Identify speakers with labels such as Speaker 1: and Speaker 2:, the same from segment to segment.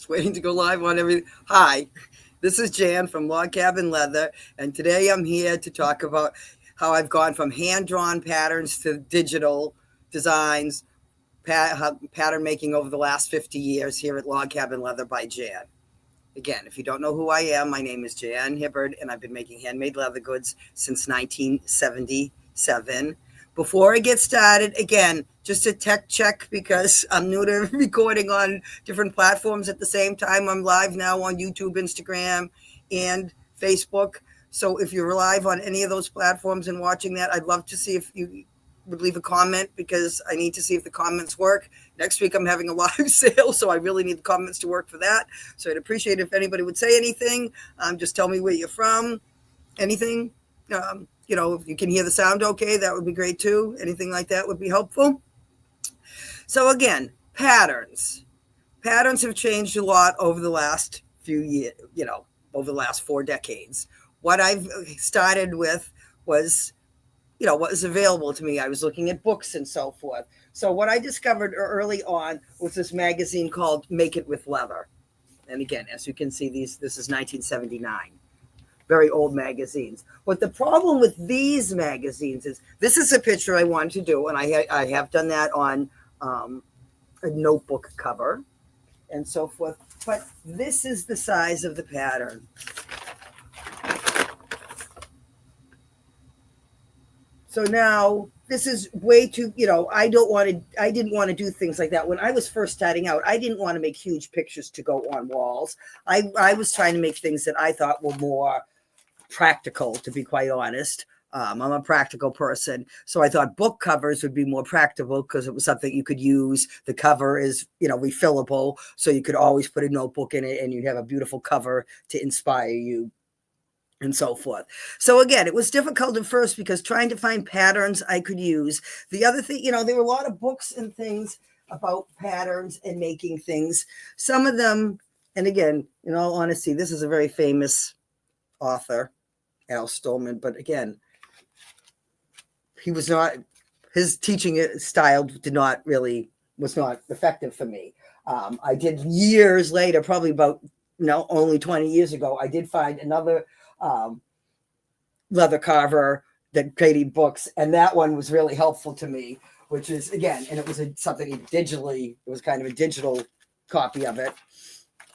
Speaker 1: waiting to go live on everything. Hi, this is Jan from Log Cabin Leather, and today I'm here to talk about how I've gone from hand-drawn patterns to digital designs, pattern making over the last 50 years here at Log Cabin Leather by Jan. Again, if you don't know who I am, my name is Jan Hibbard, and I've been making handmade leather goods since 1977. Before I get started, again, just a tech check because I'm new to recording on different platforms at the same time. I'm live now on YouTube, Instagram, and Facebook. So if you're live on any of those platforms and watching that, I'd love to see if you would leave a comment because I need to see if the comments work. Next week, I'm having a live sale, so I really need the comments to work for that. So I'd appreciate if anybody would say anything. Just tell me where you're from, anything. If you can hear the sound okay, that would be great too. Anything like that would be helpful. So again, patterns. Patterns have changed a lot over the last few years, over the last 4 decades. What I've started with was what was available to me. I was looking at books and so forth. So what I discovered early on was this magazine called Make It With Leather. And again, as you can see, this is 1979. Very old magazines. What the problem with these magazines is, this is a picture I wanted to do, and I have done that on a notebook cover and so forth. But this is the size of the pattern. So now this is way too, I didn't want to do things like that. When I was first starting out, I didn't want to make huge pictures to go on walls. I was trying to make things that I thought were more practical, to be quite honest. I'm a practical person. So I thought book covers would be more practical because it was something you could use. The cover is, refillable. So you could always put a notebook in it and you'd have a beautiful cover to inspire you and so forth. So again, it was difficult at first because trying to find patterns I could use. The other thing, there were a lot of books and things about patterns and making things. Some of them, and again, in all honesty, this is a very famous author, Al Stolman, but again, his teaching style was not effective for me. I did years later, probably about, only 20 years ago, I did find another leather carver that created books, and that one was really helpful to me, which is, again, and it was something digitally, it was kind of a digital copy of it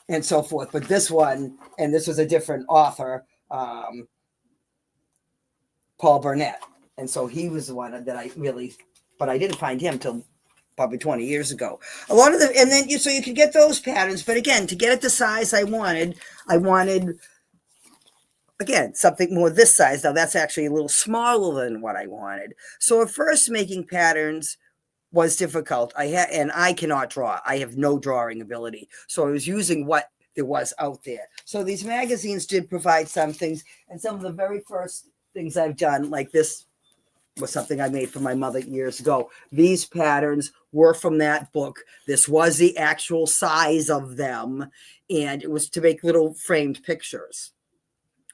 Speaker 1: and so forth. But this one, and this was a different author, Paul Burnett, and so he was the one that but I didn't find him till probably 20 years ago. A lot of them, and then so you could get those patterns, but again, to get it the size I wanted, again, something more this size. Now that's actually a little smaller than what I wanted. So at first making patterns was difficult. I cannot draw. I have no drawing ability. So I was using what there was out there. So these magazines did provide some things, and some of the very first things I've done, like this, was something I made for my mother years ago. These patterns were from that book. This was the actual size of them, and it was to make little framed pictures.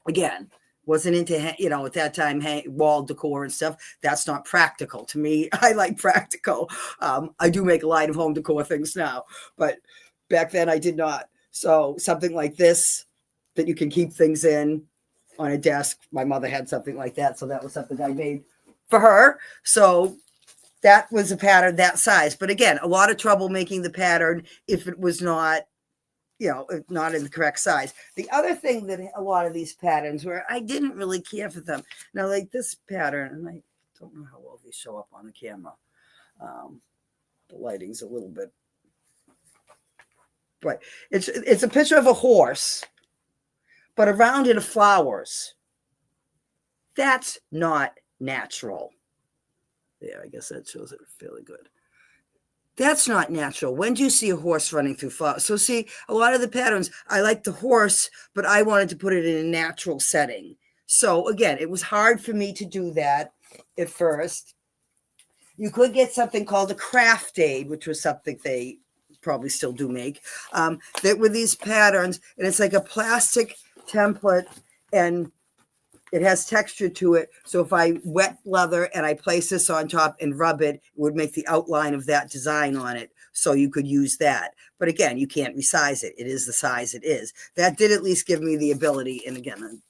Speaker 1: Again, wasn't into, at that time, wall decor and stuff. That's not practical to me. I like practical. I do make a line of home decor things now, but back then I did not. So something like this that you can keep things in on a desk. My mother had something like that. So that was something I made for her. So that was a pattern that size. But again, a lot of trouble making the pattern if it was not, not in the correct size. The other thing that a lot of these patterns were, I didn't really care for them. Now, like this pattern, and I don't know how well these show up on the camera. The lighting's a little bit, but it's a picture of a horse, but around it are flowers. That's not natural. Yeah, I guess that shows it fairly good. That's not natural. When do you see a horse running through flowers? So see, a lot of the patterns, I like the horse, but I wanted to put it in a natural setting. So again, it was hard for me to do that at first. You could get something called a craft aid, which was something they probably still do make, that with these patterns, and it's like a plastic template, and it has texture to it. So if I wet leather and I place this on top and rub it, it would make the outline of that design on it. So you could use that. But again, you can't resize it. It is the size it is. That did at least give me the ability. And again,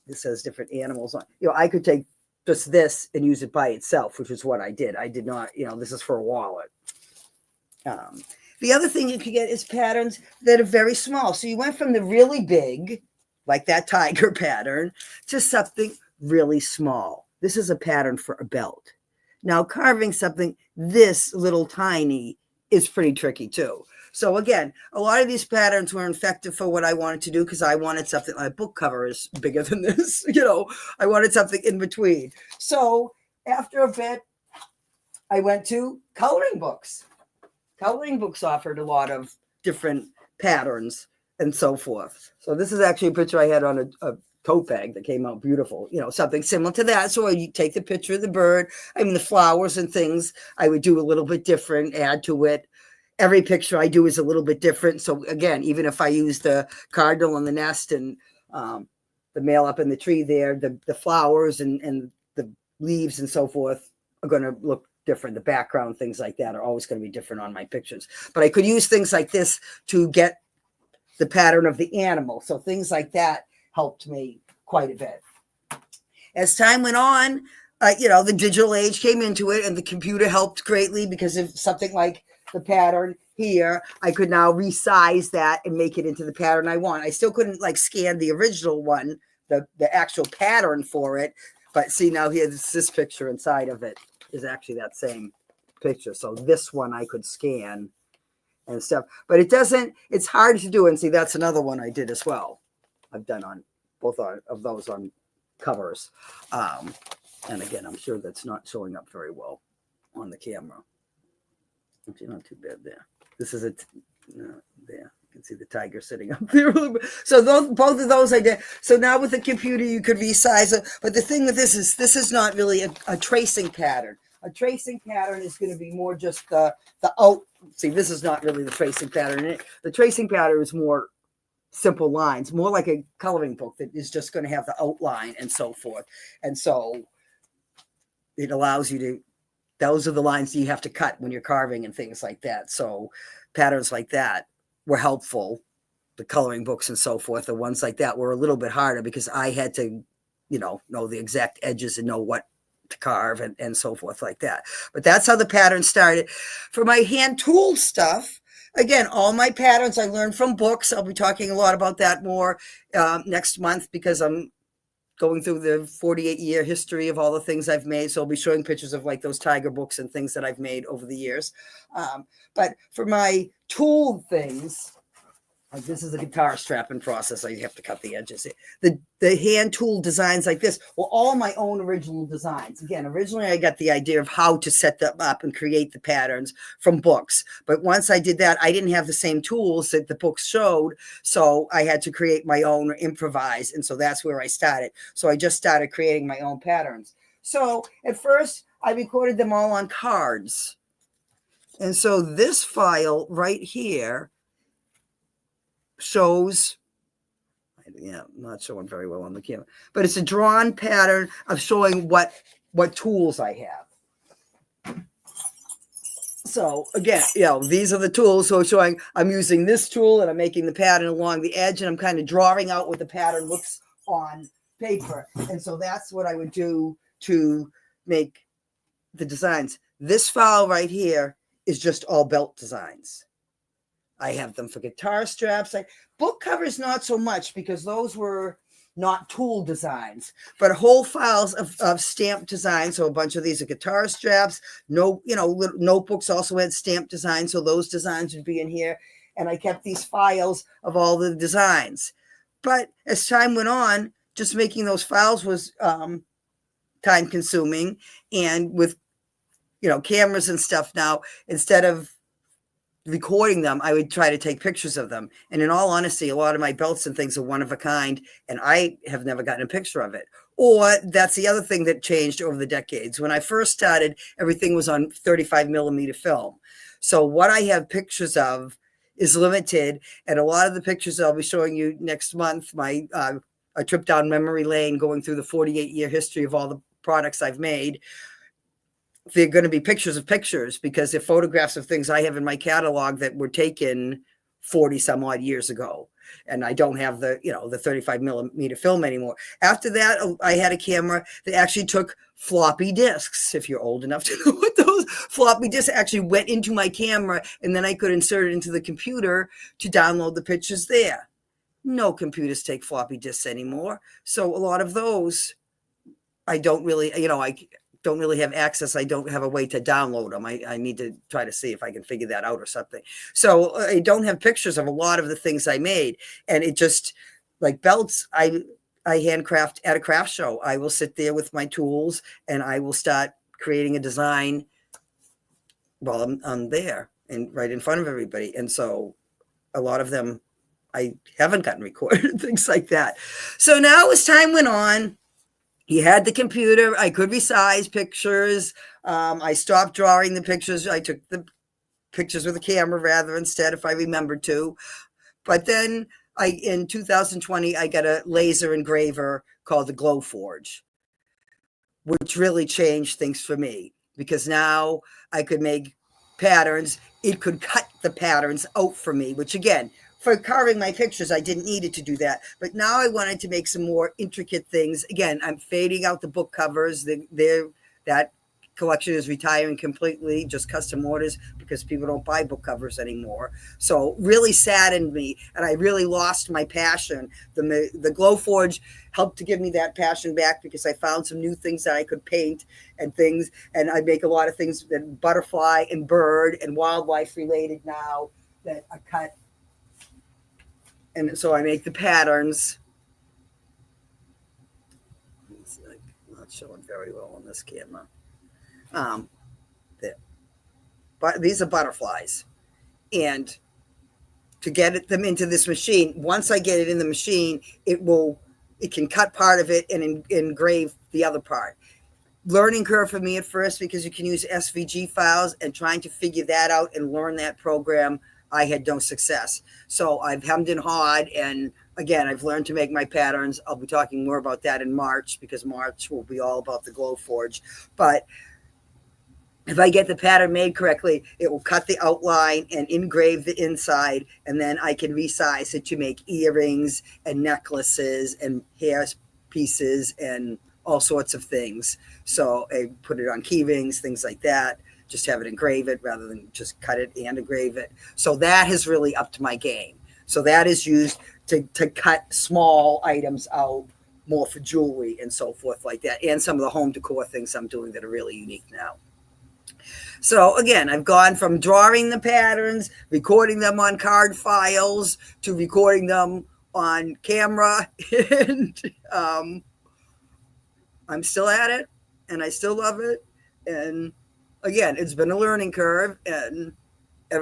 Speaker 1: this says different animals on. I could take just this and use it by itself, which is what I did. I did not, this is for a wallet. The other thing you could get is patterns that are very small. So you went from the really big, like that tiger pattern, to something really small. This is a pattern for a belt. Now, carving something this little tiny is pretty tricky too. So again, a lot of these patterns were effective for what I wanted to do because I wanted something. My book cover is bigger than this. I wanted something in between. So after a bit, I went to coloring books. Coloring books offered a lot of different patterns and so forth. So this is actually a picture I had on a tote bag that came out beautiful, something similar to that. So you take the picture of the bird, the flowers and things, I would do a little bit different, add to it. Every picture I do is a little bit different. So again, even if I use the cardinal in the nest and the male up in the tree there, the flowers and the leaves and so forth are going to look different. The background, things like that are always going to be different on my pictures. But I could use things like this to get the pattern of the animal. So things like that helped me quite a bit. As time went on, the digital age came into it and the computer helped greatly because of something like the pattern here. I could now resize that and make it into the pattern I want. I still couldn't scan the original one, the actual pattern for it. But see, now here's this picture inside of it is actually that same picture. So this one I could scan and stuff, but it's hard to do. And see, that's another one I did as well. I've done on both of those on covers. And again, I'm sure that's not showing up very well on the camera. Actually, not too bad there. This is there. You can see the tiger sitting up there. So both of those I did. So now with the computer, you could resize it. But the thing with this is not really a tracing pattern. A tracing pattern is going to be more just the out. See, this is not really the tracing pattern. The tracing pattern is more simple lines, more like a coloring book that is just going to have the outline and so forth. And so it allows you to, those are the lines that you have to cut when you're carving and things like that. So patterns like that were helpful. The coloring books and so forth, the ones like that were a little bit harder because I had to, know the exact edges and know what to carve and so forth like that. But that's how the pattern started. For my hand tool stuff, again, all my patterns I learned from books. I'll be talking a lot about that more next month because I'm going through the 48-year history of all the things I've made. So I'll be showing pictures of those tiger books and things that I've made over the years. But for my tool things, this is a guitar strapping process. I have to cut the edges. The hand tool designs like this were all my own original designs. Again, originally I got the idea of how to set them up and create the patterns from books. But once I did that, I didn't have the same tools that the books showed. So I had to create my own or improvise. And so that's where I started. So I just started creating my own patterns. So at first I recorded them all on cards. And so this file right here shows, I'm not showing very well on the camera, but it's a drawn pattern of showing what tools I have. So again, these are the tools. So showing I'm using this tool and I'm making the pattern along the edge and I'm kind of drawing out what the pattern looks on paper. And so that's what I would do to make the designs. This file right here is just all belt designs. I have them for guitar straps. Book covers, not so much because those were not tool designs, but whole files of stamp designs. So a bunch of these are guitar straps. Notebooks also had stamp designs. So those designs would be in here. And I kept these files of all the designs. But as time went on, just making those files was time consuming. And with, cameras and stuff now, instead of recording them, I would try to take pictures of them. And in all honesty, a lot of my belts and things are one of a kind, and I have never gotten a picture of it. Or that's the other thing that changed over the decades. When I first started, everything was on 35 millimeter film. So what I have pictures of is limited. And a lot of the pictures I'll be showing you next month, my a trip down memory lane going through the 48-year history of all the products I've made. They're going to be pictures of pictures because they're photographs of things I have in my catalog that were taken 40 some odd years ago. And I don't have the 35 millimeter film anymore. After that, I had a camera that actually took floppy disks. If you're old enough to know what those floppy disks actually went into my camera, and then I could insert it into the computer to download the pictures there. No computers take floppy disks anymore. So a lot of those, I don't really, I don't really have access. I don't have a way to download them. I need to try to see if I can figure that out or something. So I don't have pictures of a lot of the things I made. And it just, like belts, I handcraft at a craft show. I will sit there with my tools and I will start creating a design while I'm there and right in front of everybody. And so a lot of them I haven't gotten recorded, things like that. So now as time went on, he had the computer. I could resize pictures. I stopped drawing the pictures. I took the pictures with a camera rather instead, if I remembered to. But then in 2020, I got a laser engraver called the Glowforge, which really changed things for me because now I could make patterns. It could cut the patterns out for me, which again, for carving my pictures, I didn't need it to do that. But now I wanted to make some more intricate things. Again, I'm fading out the book covers. That collection is retiring completely, just custom orders because people don't buy book covers anymore. So really saddened me, and I really lost my passion. The Glowforge helped to give me that passion back because I found some new things that I could paint and things, and I make a lot of things that butterfly and bird and wildlife related now that I cut. And so I make the patterns. It's like not showing very well on this camera. But these are butterflies. And to get them into this machine, once I get it in the machine, it can cut part of it and engrave the other part. Learning curve for me at first because you can use SVG files, and trying to figure that out and learn that program, I had no success. So I've hemmed and hawed, and again, I've learned to make my patterns. I'll be talking more about that in March because March will be all about the Glowforge. But if I get the pattern made correctly, it will cut the outline and engrave the inside, and then I can resize it to make earrings and necklaces and hair pieces and all sorts of things. So I put it on key rings, things like that. Just have it engrave it rather than just cut it and engrave it. So that has really upped my game. So that is used to cut small items out more for jewelry and so forth like that. And some of the home decor things I'm doing that are really unique now. So again, I've gone from drawing the patterns, recording them on card files, to recording them on camera. And I'm still at it, and I still love it. And again, it's been a learning curve, and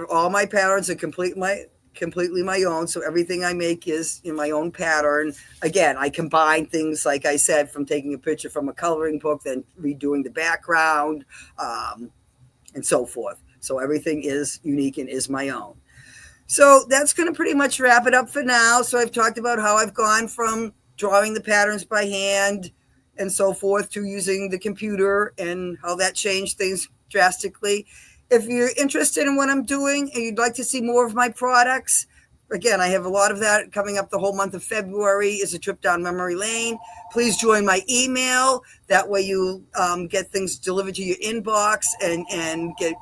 Speaker 1: all my patterns are completely my own. So everything I make is in my own pattern. Again, I combine things, like I said, from taking a picture from a coloring book, then redoing the background, and so forth. So everything is unique and is my own. So that's going to pretty much wrap it up for now. So I've talked about how I've gone from drawing the patterns by hand and so forth to using the computer, and how that changed things drastically. If you're interested in what I'm doing and you'd like to see more of my products, again, I have a lot of that coming up. The whole month of February is a trip down memory lane. Please join my email. That way you get things delivered to your inbox and get,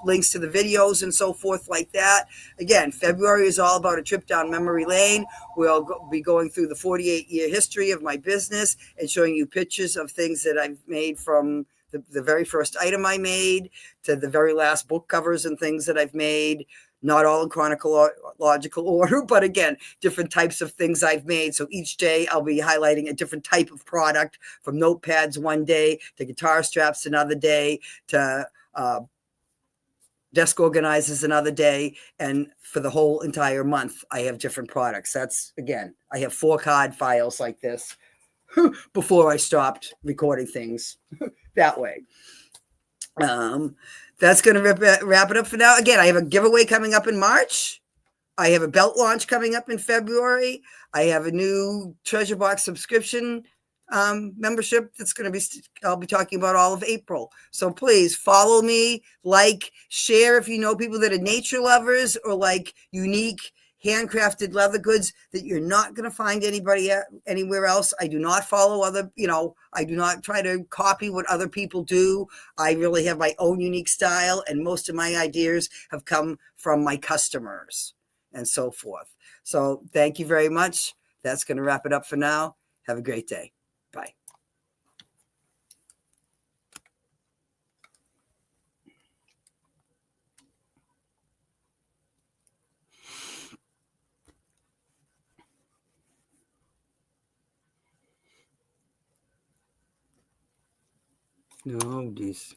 Speaker 1: links to the videos and so forth like that. Again, February is all about a trip down memory lane. We'll be going through the 48-year history of my business and showing you pictures of things that I've made from the very first item I made to the very last book covers and things that I've made. Not all in chronological order, but again, different types of things I've made. So each day I'll be highlighting a different type of product, from notepads one day to guitar straps another day to desk organizers another day. And for the whole entire month, I have different products. That's, again, I have 4 card files like this before I stopped recording things that way. That's going to wrap it up for now. Again, I have a giveaway coming up in March. I have a belt launch coming up in February. I have a new Treasure Box subscription membership that's going to be, I'll be talking about all of April. So please follow me, like, share if you know people that are nature lovers or like unique handcrafted leather goods that you're not going to find anywhere else. I do not follow other, I do not try to copy what other people do. I really have my own unique style, and most of my ideas have come from my customers and so forth. So thank you very much. That's going to wrap it up for now. Have a great day. Bye. No, geez.